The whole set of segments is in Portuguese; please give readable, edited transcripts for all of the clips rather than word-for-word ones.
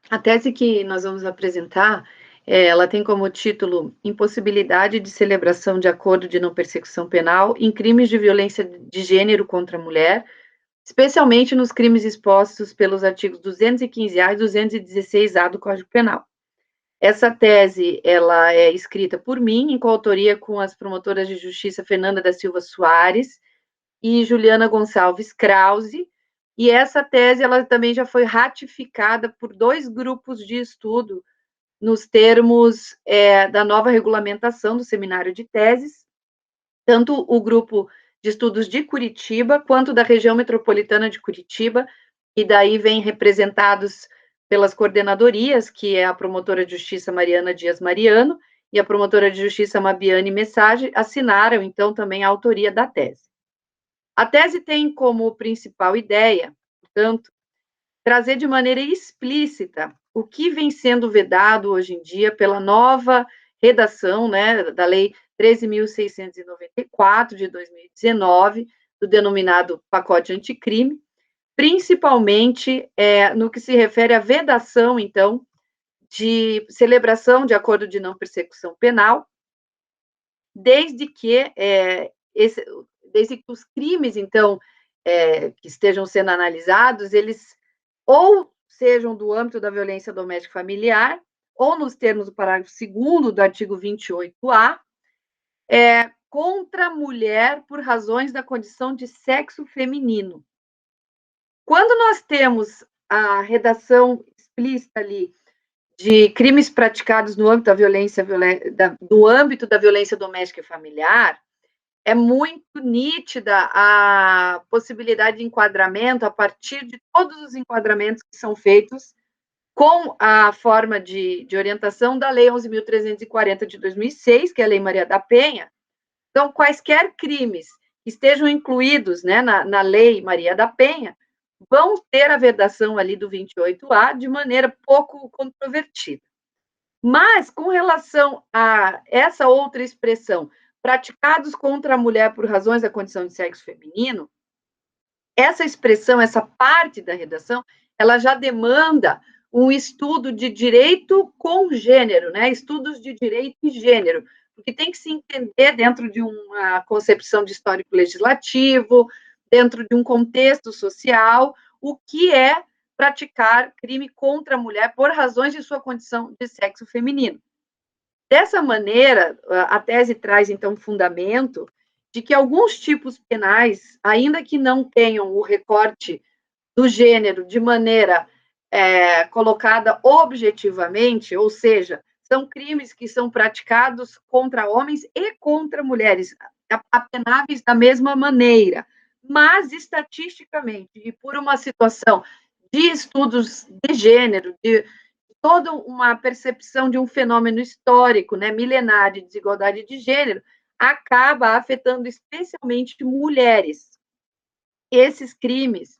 A tese que nós vamos apresentar, ela tem como título Impossibilidade de celebração de acordo de não persecução penal em crimes de violência de gênero contra a mulher, especialmente nos crimes expostos pelos artigos 215-A e 216-A do Código Penal. Essa tese, ela é escrita por mim, em coautoria com as promotoras de justiça Fernanda da Silva Soares e Juliana Gonçalves Krause, e essa tese, ela também já foi ratificada por 2 grupos de estudo nos termos da nova regulamentação do seminário de teses, tanto o grupo de estudos de Curitiba, quanto da região metropolitana de Curitiba, e daí vem representados pelas coordenadorias, que é a promotora de justiça Mariana Dias Mariano e a promotora de justiça Mabiane Message, assinaram, então, também a autoria da tese. A tese tem como principal ideia, portanto, trazer de maneira explícita o que vem sendo vedado hoje em dia pela nova redação, né, da Lei 13.694 de 2019, do denominado pacote anticrime, principalmente no que se refere à vedação, então, de celebração de acordo de não persecução penal, desde que os crimes, então, que estejam sendo analisados, eles ou sejam do âmbito da violência doméstica familiar, ou nos termos do parágrafo 2º do artigo 28A, contra a mulher por razões da condição de sexo feminino. Quando nós temos a redação explícita ali de crimes praticados no âmbito da violência doméstica e familiar, é muito nítida a possibilidade de enquadramento a partir de todos os enquadramentos que são feitos com a forma de orientação da Lei 11.340 de 2006, que é a Lei Maria da Penha. Então, quaisquer crimes que estejam incluídos, né, na Lei Maria da Penha vão ter a vedação ali do 28A de maneira pouco controvertida. Mas, com relação a essa outra expressão, praticados contra a mulher por razões da condição de sexo feminino, essa expressão, essa parte da redação, ela já demanda um estudo de direito com gênero, né? Estudos de direito e gênero, porque tem que se entender dentro de uma concepção de histórico legislativo, dentro de um contexto social, o que é praticar crime contra a mulher por razões de sua condição de sexo feminino. Dessa maneira, a tese traz, então, fundamento de que alguns tipos penais, ainda que não tenham o recorte do gênero de maneira colocada objetivamente, ou seja, são crimes que são praticados contra homens e contra mulheres, apenáveis da mesma maneira, mas estatisticamente, e por uma situação de estudos de gênero, de toda uma percepção de um fenômeno histórico, né, milenar de desigualdade de gênero, acaba afetando especialmente mulheres. Esses crimes,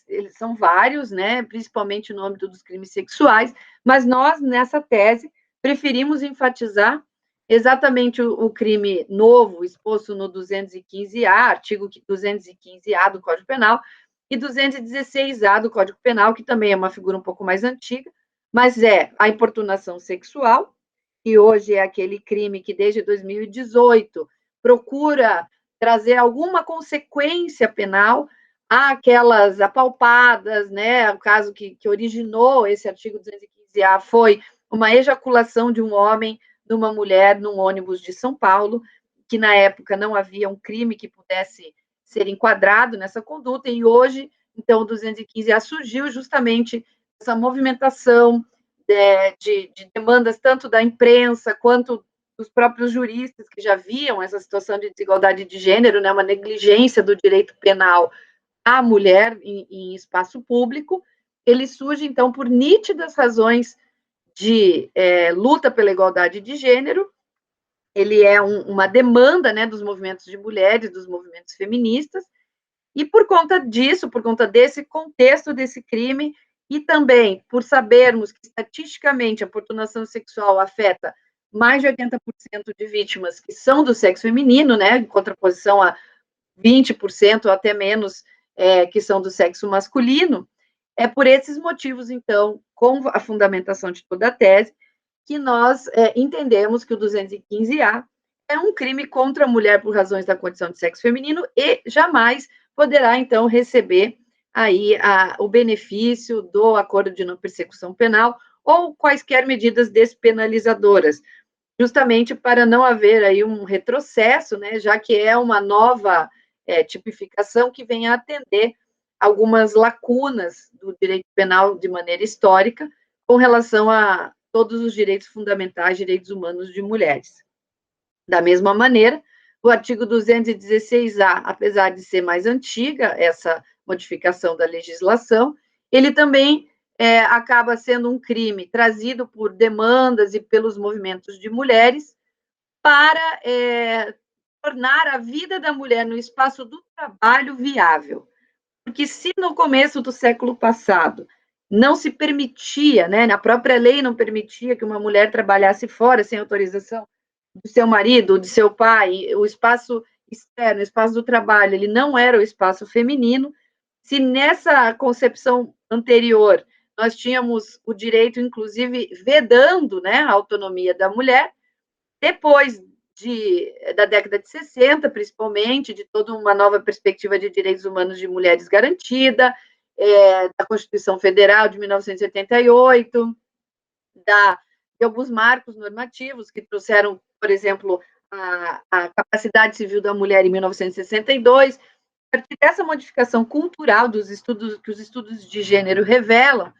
eles são vários, né, principalmente no âmbito dos crimes sexuais, mas nós, nessa tese, preferimos enfatizar exatamente o crime novo, exposto no 215A, artigo 215A do Código Penal, e 216A do Código Penal, que também é uma figura um pouco mais antiga, mas é a importunação sexual, que hoje é aquele crime que desde 2018 procura trazer alguma consequência penal àquelas apalpadas, né? O caso que originou esse artigo 215A foi uma ejaculação de um homem numa mulher num ônibus de São Paulo, que na época não havia um crime que pudesse ser enquadrado nessa conduta, e hoje, então, o 215A surgiu justamente essa movimentação de demandas tanto da imprensa quanto dos próprios juristas que já viam essa situação de desigualdade de gênero, né, uma negligência do direito penal à mulher em espaço público. Ele surge, então, por nítidas razões de luta pela igualdade de gênero. Ele é uma demanda, né, dos movimentos de mulheres, dos movimentos feministas, e por conta disso, por conta desse contexto desse crime, e também por sabermos que estatisticamente a importunação sexual afeta mais de 80% de vítimas que são do sexo feminino, né, em contraposição a 20% ou até menos que são do sexo masculino, É por esses motivos, então, com a fundamentação de toda a tese, que nós entendemos que o 215A é um crime contra a mulher por razões da condição de sexo feminino e jamais poderá, então, receber aí o benefício do acordo de não persecução penal ou quaisquer medidas despenalizadoras, justamente para não haver aí um retrocesso, né, já que é uma nova tipificação que vem a atender algumas lacunas do direito penal de maneira histórica com relação a todos os direitos fundamentais, direitos humanos de mulheres. Da mesma maneira, o artigo 216A, apesar de ser mais antiga essa modificação da legislação, ele também acaba sendo um crime trazido por demandas e pelos movimentos de mulheres para tornar a vida da mulher no espaço do trabalho viável. Porque se no começo do século passado não se permitia, né, a própria lei não permitia que uma mulher trabalhasse fora sem autorização do seu marido, de seu pai, o espaço externo, o espaço do trabalho, ele não era o espaço feminino. Se nessa concepção anterior nós tínhamos o direito, inclusive, vedando, né, a autonomia da mulher, depois da década de 60, principalmente, de toda uma nova perspectiva de direitos humanos de mulheres garantida, da Constituição Federal de 1988, de alguns marcos normativos que trouxeram, por exemplo, a capacidade civil da mulher em 1962. A partir dessa modificação cultural dos estudos que os estudos de gênero revelam,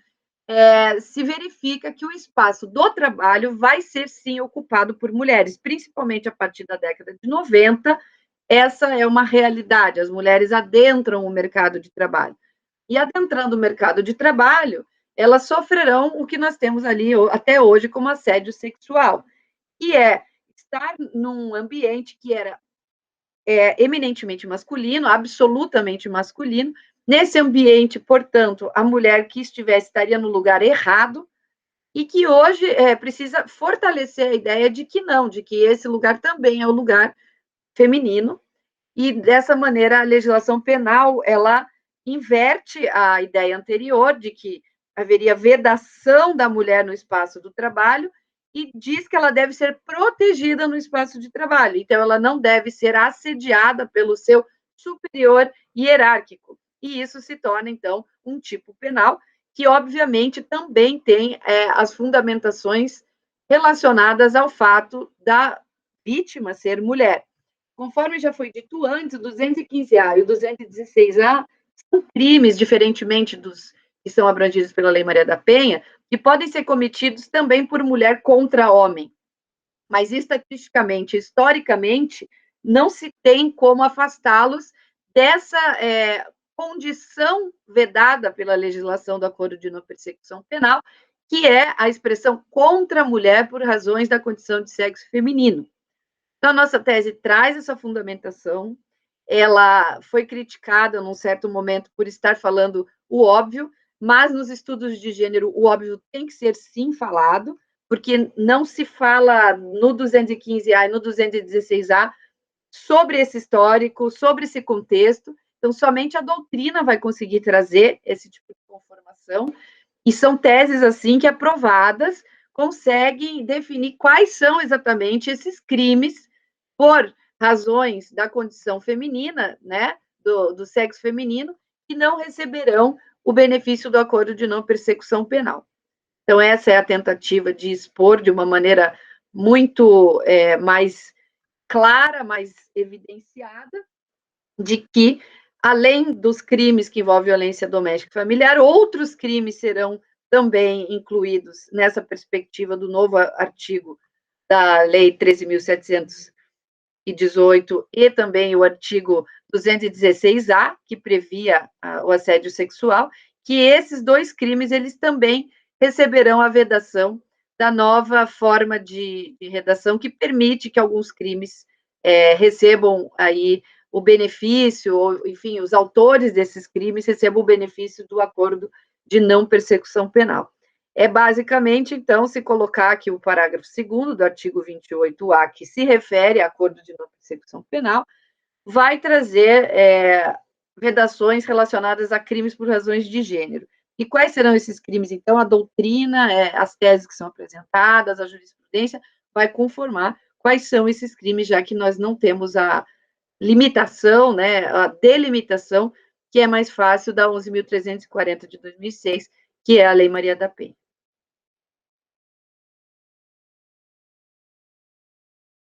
se verifica que o espaço do trabalho vai ser, sim, ocupado por mulheres, principalmente a partir da década de 90. Essa é uma realidade, as mulheres adentram o mercado de trabalho. E adentrando o mercado de trabalho, elas sofrerão o que nós temos ali até hoje como assédio sexual, que é estar num ambiente que era eminentemente masculino, absolutamente masculino. Nesse ambiente, portanto, a mulher que estivesse estaria no lugar errado e que hoje precisa fortalecer a ideia de que não, de que esse lugar também é o lugar feminino. E dessa maneira a legislação penal ela inverte a ideia anterior de que haveria vedação da mulher no espaço do trabalho e diz que ela deve ser protegida no espaço de trabalho. Então, ela não deve ser assediada pelo seu superior hierárquico. E isso se torna, então, um tipo penal que, obviamente, também tem as fundamentações relacionadas ao fato da vítima ser mulher. Conforme já foi dito antes, o 215A e o 216A são crimes, diferentemente dos que são abrangidos pela Lei Maria da Penha, que podem ser cometidos também por mulher contra homem. Mas, estatisticamente, historicamente, não se tem como afastá-los dessa condição vedada pela legislação do Acordo de Não Persecução Penal, que é a expressão contra a mulher por razões da condição de sexo feminino. Então, a nossa tese traz essa fundamentação, ela foi criticada num certo momento por estar falando o óbvio, mas nos estudos de gênero o óbvio tem que ser sim falado, porque não se fala no 215A e no 216A sobre esse histórico, sobre esse contexto, então somente a doutrina vai conseguir trazer esse tipo de conformação, e são teses assim que aprovadas conseguem definir quais são exatamente esses crimes por razões da condição feminina, né, do sexo feminino, que não receberão o benefício do acordo de não persecução penal. Então, essa é a tentativa de expor de uma maneira muito mais clara, mais evidenciada, de que, além dos crimes que envolvem violência doméstica e familiar, outros crimes serão também incluídos nessa perspectiva do novo artigo da Lei 13.718 e também o artigo 216A, que previa o assédio sexual, que esses dois crimes, eles também receberão a vedação da nova forma de redação que permite que alguns crimes recebam aí o benefício, ou, enfim, os autores desses crimes recebam o benefício do acordo de não persecução penal. É basicamente, então, se colocar aqui o parágrafo 2º do artigo 28A, que se refere a acordo de não persecução penal, vai trazer vedações relacionadas a crimes por razões de gênero. E quais serão esses crimes? Então, a doutrina, as teses que são apresentadas, a jurisprudência, vai conformar quais são esses crimes, já que nós não temos a limitação, né, a delimitação, que é mais fácil da 11.340 de 2006, que é a Lei Maria da Penha.